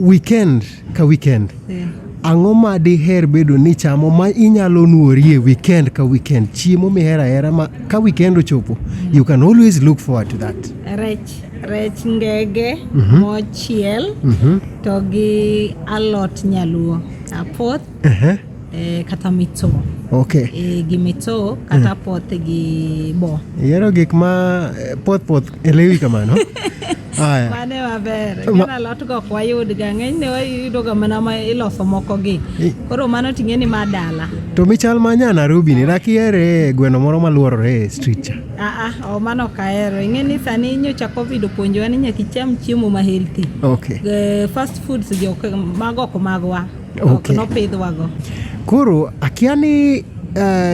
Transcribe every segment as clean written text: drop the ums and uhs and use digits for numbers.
weekend ka weekend. Ang'o ma diher bedo ni chamo ma inyalo nuorie weekend ka weekend, chiemo mihera hera ma ka weekend ochopo you can always look forward to that? Rech ngege mochiel to gi alot nyaluo apoth kata mitso. Okay. Gi mitso kata poth gi bo. Yero gik ma poth elewi kamano. Aya. Mane maber. Kana lot go kwayud ga ng'eny ne wayudo ga mana ma iloso moko gi. Koro mano ting'e ni madala. To michal manya Nairobi ni rakiere gweno moro maluorore street cha. O mano kaero. Ing'e ni sani nyocha Covid puonjowa ni nyaka icham chiemo ma healthy. Okay. Fast foods jo mago ko magwa. Okay. No pidhwa go. Koro akiani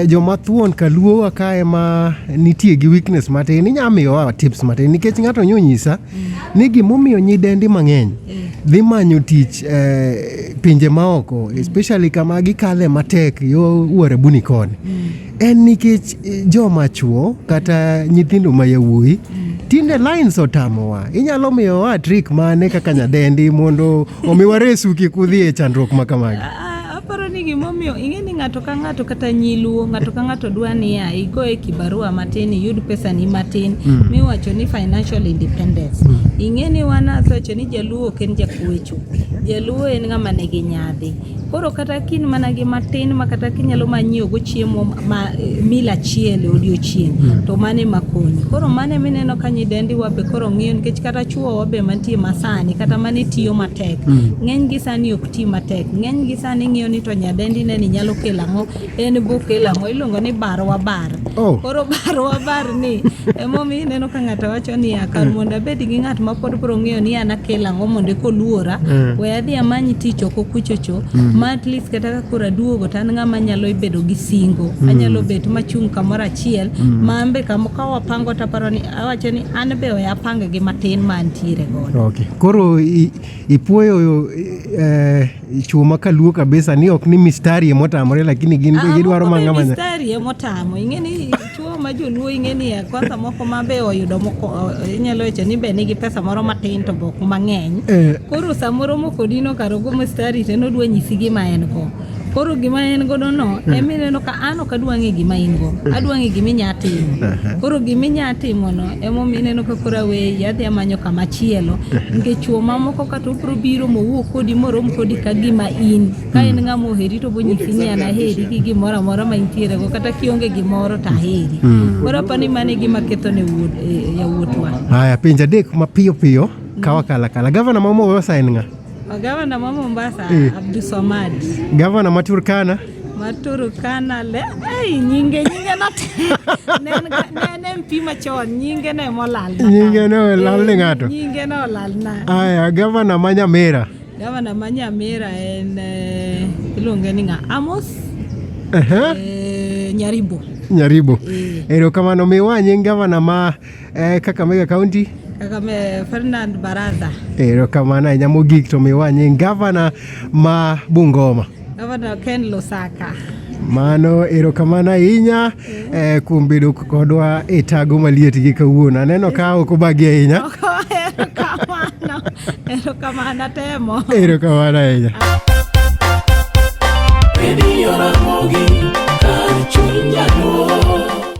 joma thuon kaluo akae ma nitie gi weakness matin inyamiyo tips matin nikech ng'ato nyonyisa ni gimomiyo nyidendi mang'eny dhi manyo tich pinje maoko especially kama gikale matek yo uore buni koni en nikech joma chuo kata nyithindo ma yawuoyi tinde lines otamowa. Inyalo miyowa trick mane kaka nyadendi mondo omiwa resu kikudhi e chandruok makamagi. Aparo ni gimomiyo ing'e ni ng'ato ka ng'ato kata nyiluo ng'ato ka ng'ato dwa ni igoe kibarua matin yud pesa ni matin miwacho ni financial independence. Ing'e ni wana seche ni jaluo ken jakwecho. Jaluo en ng'ama nigi nyadhi. Koro kata kin mana gi matin ma kata kinyalo manyio go chiemo mila chiele odiochieng to mane makonyi. Koro mane mineno ka nyidendi wabe koro ng'iyo nikech kata chuo wabe mantie masani kata mane tiyo matek. Ng'eny gi sani ok ti matek. Ng'eny gi sani ng'iyo ni to nyadendi ne ni nyalo kelo ang'o en bo kelo ang'o iluongo ni barwa bar. Koro barwa bar ni emomiyo ineno ka ng'ato wacho ni akar mondo abed gi ng'at ma pod bro ng'iyo ni an akelo ang'o mondo koluora we adhi amanyi tich oko kuchocho ma at least kata kora duogo tan ng'ama nyalo bedo gi singo anyalo bet machung' kamoro achiel mambe kama ka wapango taparo ni awacho ni an be we apang gi matin mantiere godo. Okay. Koro ipuoyo chuo makaluo kabisa ni ok ni mistari emotamore lakini gidwaro mang'ama mistari emotamo ing'e ni chuo ma joluo ing'e ni kwanza moko mabe oyudo moko inyalo wacho ni be nigi pesa moro matin to bok mang'eny koro samoro moko dino karogo mistari teno dwa nyisi gima en go. Koro gima en godo no emineno ka an ok adwa ng'e gima in go adwa ng'e gima inya timo. Koro gima inya timo no emomineno ka kora we yadhi amanyo kama chielo nikech chuo mamoko kata obro biro mowuok kodi morom kodi ka gima in ka en ng'ama oheri to bonyisi ni an aheri gi gimoro amora ma intiere go kata kionge gimoro ta aheri. Koro pani mane gima ketho ne yawuotwa. Haya pinja dek mapiyo piyo kawa kala gavana ma Mombasa en ng'a? Gavana ma Mombasa Abdulswamad. Gavana ma Turkana le nyinge no ne MP machon nyinge ne molal nyinge no lal ne ng'ato nyinge no lal na. Aya gavana ma Nyamira en iluonge ni ng'a Amos Nyaribo. Erokamano miwa nying gavana ma Kakamega County Ferdinand Baraza. Erokamano ahinya mogik to miwa nying gavana ma Bungoma Gavana Ken Lusaka. Mano erokamano ahinya kuom bedo kodwa e tago maliet gi kawuono. Aneno ka ok obagi ahinya. Erokamano temo. Erokamano ahinya. Radio Ramogi, Chunya.